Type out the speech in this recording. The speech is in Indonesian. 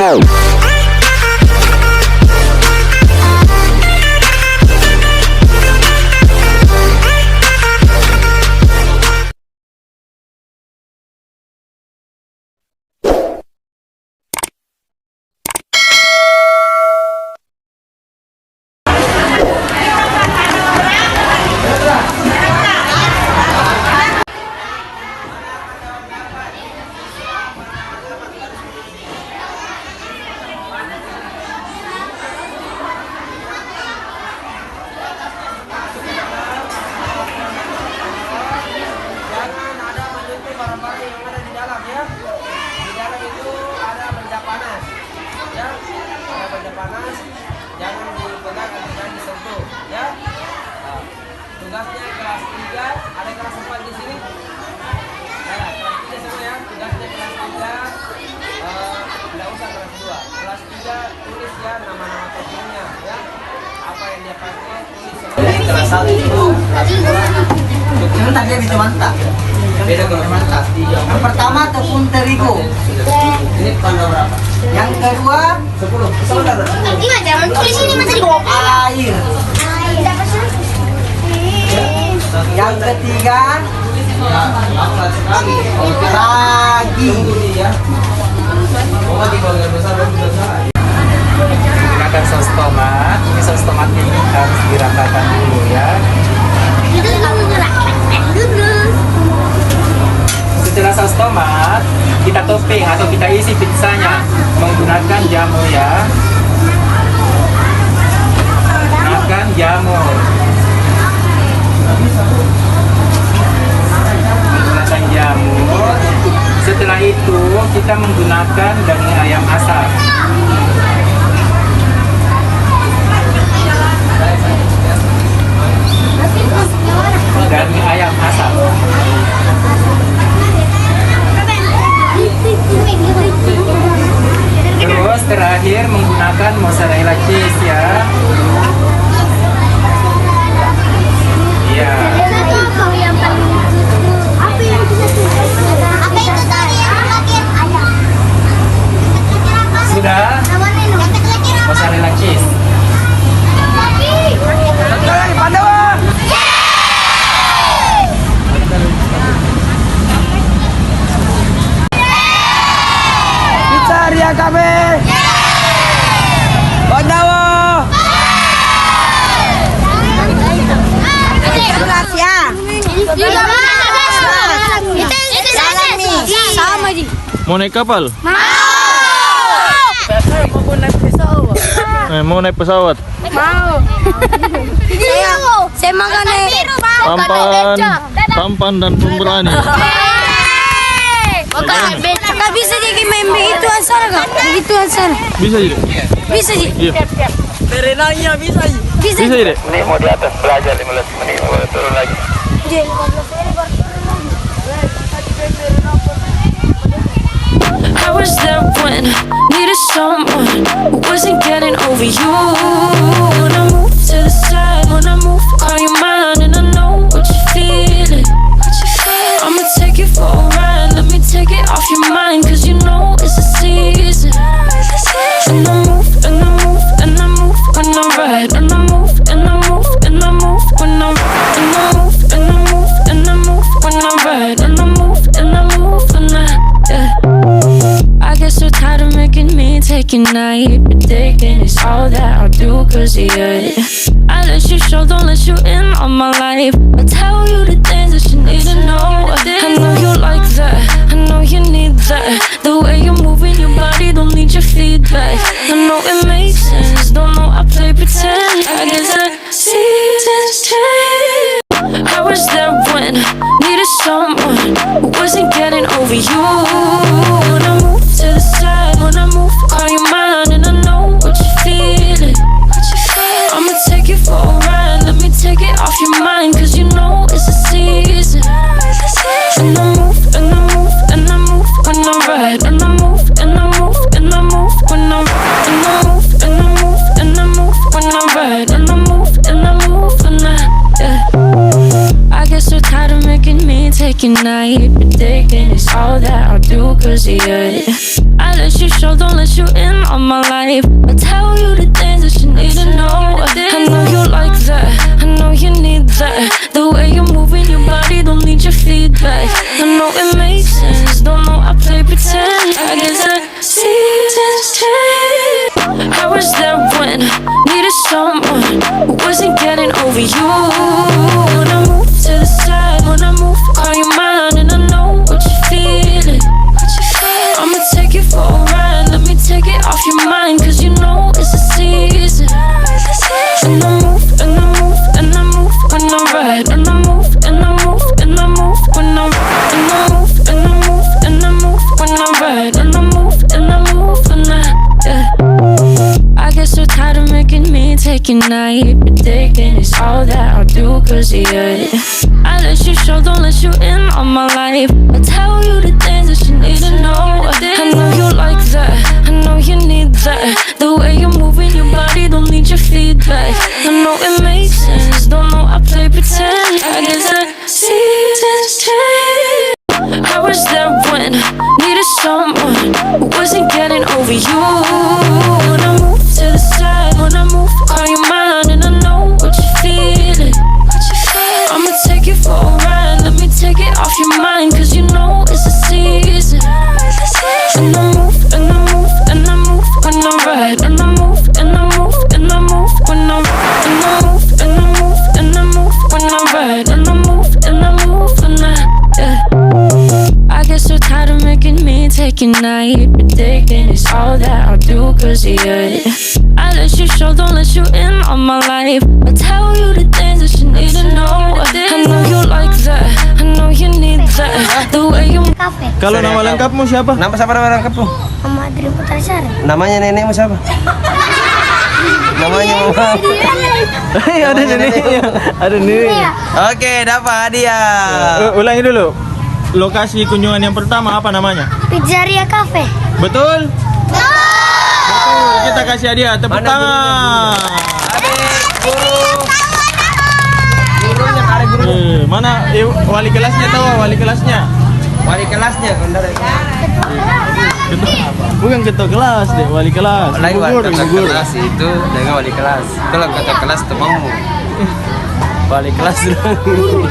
jamu. Tugasnya kelas 3, ada kelas 4 di sini. Nah, kelas 3 semua ya. Tugasnya kelas 3, tidak usah kelas 2. Kelas 3 tulis ya nama-nama profilnya ya. Apa yang dia pakai tulis semua. Kelas 1 itu, kelas 2. Sebentar dia bisa mantap. Beda kalau mantap. Yang pertama tepung terigu. Ini tanggal berapa? Yang kedua 10. Sebentar. Gimana jangan tulis ini masa di kopi. air. Yang ketiga ragi. Gunakan saus tomat. Ini saus tomatnya ini harus diratakan dulu ya. Setelah saus tomat, kita topping atau kita isi pizzanya menggunakan jamur ya. Gunakan jamur. Menggunakan jamur. Setelah itu kita menggunakan daging ayam asap. Daging ayam asap. Terus terakhir menggunakan mozzarella cheese ya. Iya. Sudah? Mozzarella cheese. Pizzeria kami. Bandawa. Mau naik kapal? Mau naik pesawat? Saya makan Tampan dan pemberani. Kak bisa jadi main begitu asal kak? Begitu asal. Bisa jadi? Bisa jadi. Iya. Berenangnya bisa. Bisa jadi? Ini mau di atas belajar 15 menit, mau turun lagi. I was there when needed someone who wasn't getting over you. When I move to the side, when I move, call you mine, and I know what you're feeling. I'ma take you for a ride, let me take it off your mind, cause you know it's a season. And I move, and I move, and I move when I ride, and I move, and I move, and I move when I ride, and I move, and I move, and I move when I ride, and I move, and I move when I get so tired of making me take a night, predicting it's all that I'll do cause of you. I let you show, don't let you in on my life. I tell you the things that you need to know. I know you like that, I know you need that. The way you're moving your body, don't need your feedback. I know it makes sense, don't know I play pretend. I guess the seasons change. I was there when needed someone who wasn't getting over you. When I move to the side, when I move, call you mine, and I know what you're feeling. I'ma take you for a ride, let me take it off your mind, cause you know it's a season. And I move, and I move, and I move when I ride, and I move, and I move, and I move when I ride, and I move, and I move, and I move when I ride, and I move, and I move when I get so tired of making me take a night, predicting it's all that I'll do cause of you. I let you show, don't let you in on my life. I tell you the things that you need to know. I know you like that, I know you need that. The way you're moving your body, don't need your feedback. I know it makes sense, don't know I play pretend. I guess the seasons change. I was there when needed someone who wasn't getting over you. When I move to the side, when I move, call you mine, and I know what you're feeling. I'ma take it for a ride, let me take it off your mind, cause you know it's a season. And I move, and I move, and I move when I ride, and I move, and I move, and I move when I ride, and I move, and I move, and I move when I ride, and I move, and I move when I get so tired of making me take a night, predicting it's all that I'll do cause of you. I let you show, don't let you in on my life. I tell you the things that you need to know. I know you like that, I know you need that. The way you're moving your body, don't need your feedback. I know it makes sense, don't know I play pretend. I guess the seasons change. I was there when needed someone who wasn't getting over you. When I move to the side, when I move, call you mine, and I know what you're feeling. I'ma take it for a ride, let me take it off your mind, cause you know it's a season. And I move, and I move, and I move when I ride, and I move, and I move, and I move when I ride, and I move, and I move, and I move when I ride, and I move, and I move when I get so tired of making me take a night, predicting it's all that I'll do cause of you. I let you show, don't let you in on my life. I tell you the things that you need to know. I know you like that, I know you need that. The way you Kafe. Kalau nama lengkapmu siapa? Nama siapa nama lengkapmu? Sama Adri Putarisari. Namanya nenekmu siapa? Namanya mama. Ada neneknya. Ada neneknya. Oke, dapat hadiah. Ulangi dulu. Lokasi kunjungan yang pertama apa namanya? Pizzeria Cafe. Betul? Betul. Kita kasih hadiah. Tepuk Mana tangan. Gurunya ada guru. Mana wali kelasnya tahu? Wali kelasnya? Wali kelasnya kondor. Bukan ketua kelas deh, wali kelas. Lain Guru, kata guru. kelas itu dengan wali kelas. Kalau kata kelas temanmu. Wali kelas. Iya, guru.